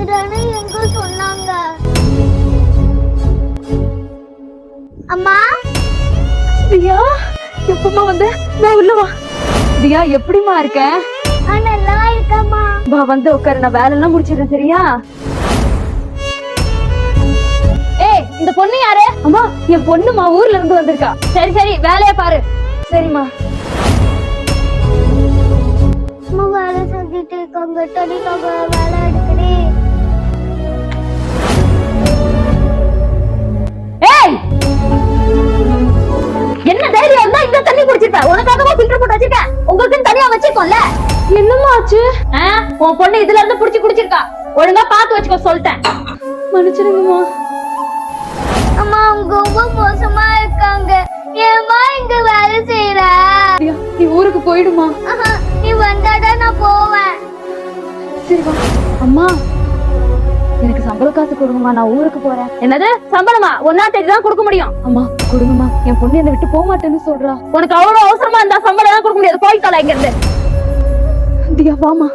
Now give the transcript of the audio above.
வந்துடுன்னு எங்க சொன்னாங்க. அம்மா தியா எப்பமா வந்த? நான் உள்ள வா. தியா எப்படிமா இருக்க? நல்லா இருக்கம்மா. வா வந்து உட்காரு, நான் வேலை எல்லாம் முடிச்சிடுறேன் சரியா? ஏய் இந்த பொண்ணு யாரு? அம்மா என் பொண்ணுமா, ஊர்ல இருந்து வந்திருக்கா. சரி சரி வேலைய பாரு. சரிம்மா. அம்மா வேலை செஞ்சுட்டு இருக்காங்க, தனிக்காக வேலை எடுக்கிறேன். ஏய் என்ன தைரியம் இருந்தா இந்த தண்ணி குடிச்சிருப்ப? உனக்காகவா ஃபில்டர் போட்டு வச்சிருக்கேன், உங்களுக்கு தனியா வச்சிருக்கோம்ல. என்னமா ஆச்சு? உன் பொண்ணு இதுல இருந்து புடிச்சு குடிச்சிருக்கா, ஒழுங்கா பாத்து வச்சுக்கோ சொல்லிட்டேன். மன்னிச்சிடுங்கம்மா. அம்மா அவங்க ரொம்ப மோசமா இருக்காங்க. ஏம்மா இங்க வேலை செய்யற? நீ ஊருக்கு போயிடுமா? நீ வந்தாதான் நான் போவேன். சரி வா. அம்மா எனக்கு சம்பள காசு கொடுங்கம்மா, நான் ஊருக்கு போறேன். என்னது சம்பளமா? 1ஆம் தேதி தான் கொடுக்க முடியும். அம்மா கொடுங்கம்மா, என் பொண்ணு என்னை விட்டு போக மாட்டேன்னு சொல்றா. உனக்கு அவ்வளவு அவசரமா இருந்தா சம்பளம் தான் கொடுக்க முடியாது, போய் தொலை இங்க இருந்து. தியா வாமா.